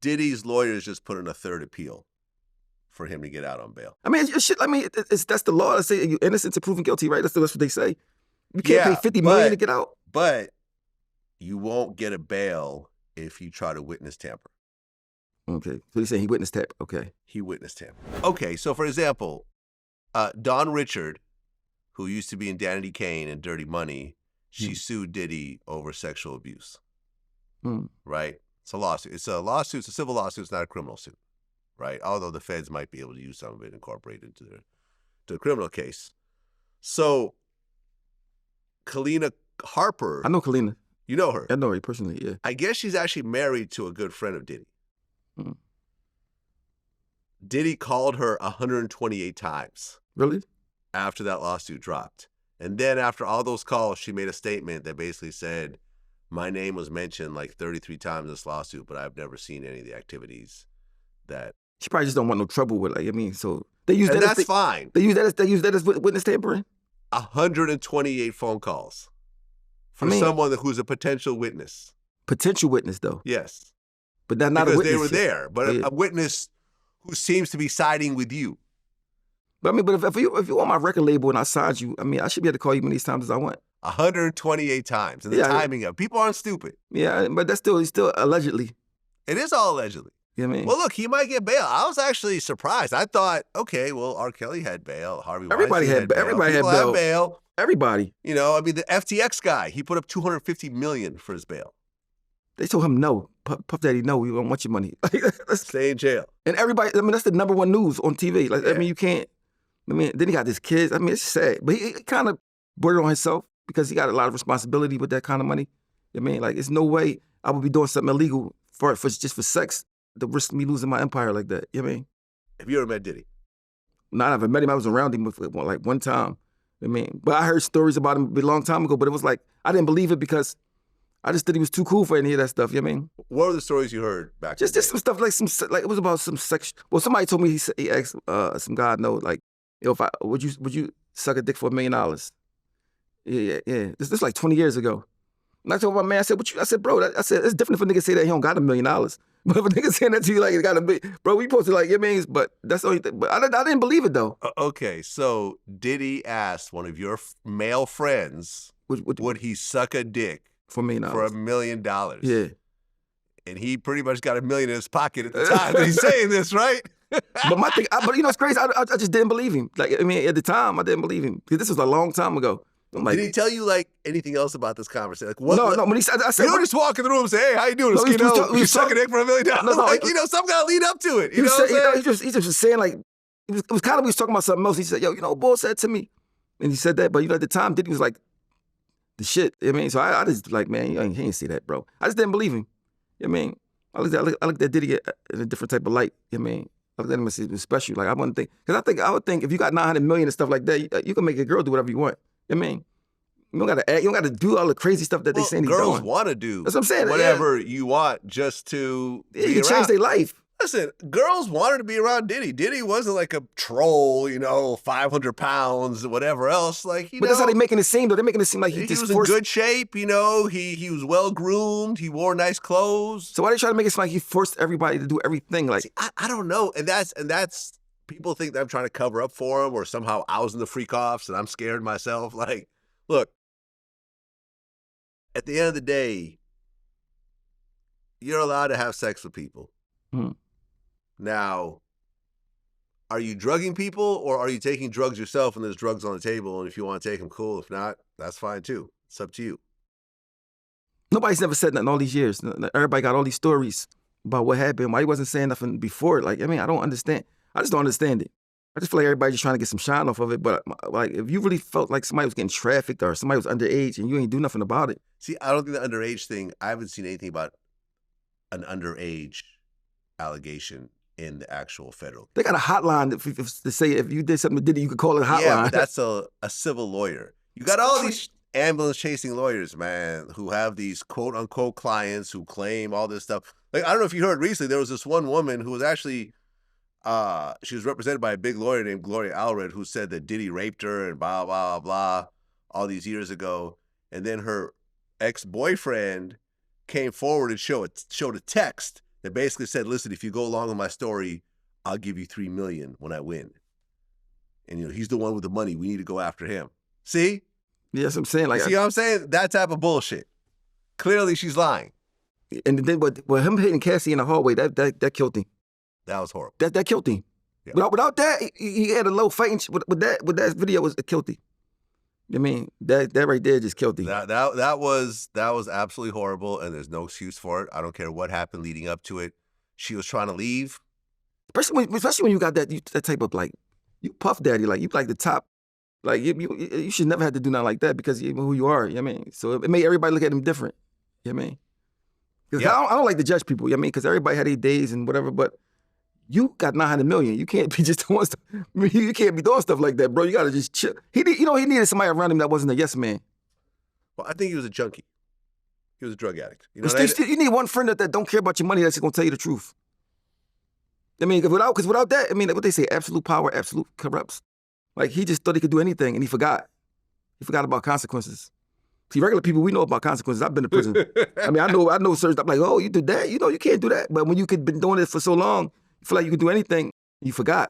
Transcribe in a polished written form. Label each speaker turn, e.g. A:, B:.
A: Diddy's lawyers just put in a third appeal for him to get out on bail.
B: I mean, that's the law. Let's say you're innocent to proven guilty, right? That's what they say. You can't pay $50 million to get out.
A: But you won't get a bail if you try to witness tamper.
B: Okay, so you're saying he witnessed tamper, okay.
A: He witnessed tamper. Okay, so for example, Dawn Richard, who used to be in Danity Kane and Dirty Money, she sued Diddy over sexual abuse, right? It's a lawsuit. It's a civil lawsuit. It's not a criminal suit, right? Although the feds might be able to use some of it and incorporate it into the criminal case. So, Kalina Harper.
B: I know Kalina.
A: You know her?
B: I know her personally, yeah.
A: I guess she's actually married to a good friend of Diddy. Diddy called her 128 times.
B: Really?
A: After that lawsuit dropped. And then after all those calls, she made a statement that basically said, my name was mentioned like 33 times in this lawsuit, but I've never seen any of the activities that...
B: She probably just don't want no trouble with, like, I mean, so... They use
A: and
B: that
A: that's fine.
B: They use that as witness tampering?
A: 128 phone calls for someone who's a potential witness.
B: Potential witness, though?
A: Yes.
B: But not
A: because
B: a witness.
A: They were there, but a witness who seems to be siding with you.
B: But I mean, but if you on my record label and I signed you, I mean, I should be able to call you many times as I want.
A: 128 times, and the timing of people aren't stupid.
B: Yeah, but that's still allegedly.
A: It is all allegedly.
B: You know what I mean?
A: Well, look, he might get bail. I was actually surprised. I thought, okay, well, R. Kelly had bail.
B: Everybody had bail.
A: Everybody had bail.
B: Everybody.
A: You know, I mean, the FTX guy, he put up $250 million for his bail.
B: They told him no. Puff Daddy, no, we don't want your money.
A: Stay in jail.
B: And everybody, I mean, that's the #1 news on TV. Like, I mean, you can't. I mean, then he got his kids. I mean, it's sad. But he kind of brought it on himself because he got a lot of responsibility with that kind of money. I mean, like, there's no way I would be doing something illegal just for sex to risk me losing my empire like that. You know what I mean?
A: Have you ever met Diddy?
B: No, I never met him. I was around him like one time. I mean, but I heard stories about him a long time ago, but it was like, I didn't believe it because I just thought he was too cool for any of that stuff, you know what I mean?
A: What were the stories you heard back then?
B: Just some stuff like it was about some sex. Well, somebody told me he asked some guy I know, like, yo, would you suck a dick for $1 million? Yeah. This is like 20 years ago. And I told my man, I said, bro, it's different if a nigga say that he don't got $1 million. But if a nigga saying that to you like it got $1 million, bro, we supposed to like, you know what I mean? But that's the only thing. But I didn't believe it though.
A: Okay, so Diddy asked one of your male friends, would he suck a dick
B: for $1 million?
A: For $1 million.
B: Yeah.
A: And he pretty much got $1 million in his pocket at the time that he's saying this, right?
B: But my thing, but you know, it's crazy. I just didn't believe him. Like, I mean, at the time, I didn't believe him because this was a long time ago. Like,
A: did he tell you like anything else about this conversation? Like, what,
B: no. When he said, I said,
A: you don't just walk in the room and say, "Hey, how you doing, Oschino? You suck a dick for $1 million." Like, you know, some gotta lead up to it. You know what I'm saying?
B: He just was saying like, it was kind of, we was talking about something else. He said, "Yo, you know, Bull said to me," and he said that. But you know, at the time, Diddy was like the shit. You know what I mean, so I just like, man, he ain't see that, bro. I just didn't believe him. You know what I mean, I looked at Diddy in a different type of light. You know what I mean? I looked at him as he was special. Like, I wouldn't think, because I would think if you got 900 million and stuff like that, you can make a girl do whatever you want. You know what I mean? You don't gotta act, you don't gotta do all the crazy stuff that they saying he's doing.
A: Girls want to do.
B: That's what I'm saying.
A: Whatever you want, just to
B: you can change their life.
A: Listen, girls wanted to be around Diddy. Diddy wasn't like a troll, you know, 500 pounds, whatever else. Like,
B: but that's how they making it seem, though. They're making it seem like he
A: was in good shape, you know. He was well groomed. He wore nice clothes.
B: So why they try to make it seem like he forced everybody to do everything? Like,
A: see, I don't know, and that's people think that I'm trying to cover up for him or somehow ousting the freak offs, and I'm scared myself. Like, look. At the end of the day, you're allowed to have sex with people. Now, are you drugging people or are you taking drugs yourself and there's drugs on the table and if you want to take them, cool. If not, that's fine too. It's up to you.
B: Nobody's never said nothing all these years. Everybody got all these stories about what happened. Why he wasn't saying nothing before? Like, I mean, I don't understand. I just don't understand it. I just feel like everybody's just trying to get some shine off of it. But like, if you really felt like somebody was getting trafficked or somebody was underage and you ain't do nothing about it.
A: See, I don't think the underage thing, I haven't seen anything about an underage allegation in the actual federal.
B: They got a hotline to say if you did something to Diddy, you could call it a hotline.
A: Yeah, but that's a civil lawyer. You got all these ambulance chasing lawyers, man, who have these quote unquote clients who claim all this stuff. Like, I don't know if you heard recently, there was this one woman who was actually, she was represented by a big lawyer named Gloria Allred who said that Diddy raped her and blah, blah, blah, all these years ago. And then her ex-boyfriend came forward and showed a text They basically said, listen, if you go along with my story, I'll give you $3 million when I win. And, you know, he's the one with the money. We need to go after him. See?
B: Yeah, that's what I'm saying. Like,
A: see what I'm saying? That type of bullshit. Clearly, she's lying.
B: And then with him hitting Cassie in the hallway, that killed him.
A: That was horrible.
B: That killed him. Yeah. Without that, he had a low fighting with that video it killed him. I mean, that right there just killed him.
A: That was absolutely horrible, and there's no excuse for it. I don't care what happened leading up to it. She was trying to leave.
B: Especially when you got that type of, like, you Puff Daddy, like, you like the top. Like, you should never have to do nothing like that because you know who you are, you know what I mean? So it made everybody look at him different, you know what I mean? Because I don't like to judge people, you know what I mean? Because everybody had their days and whatever, but you got 900 million. You can't be just doing stuff. I mean, you can't be doing stuff like that, bro. You got to just chill. He needed somebody around him that wasn't a yes man.
A: Well, I think he was a junkie. He was a drug addict. You know
B: you need one friend that don't care about your money that's going to tell you the truth. I mean, because without that, I mean, what they say, absolute power, absolute corrupts. Like, he just thought he could do anything, and he forgot. He forgot about consequences. See, regular people, we know about consequences. I've been to prison. I mean, I know certain, I'm like, oh, you did that? You know, you can't do that. But when you could been doing it for so long, you feel like you could do anything, you forgot.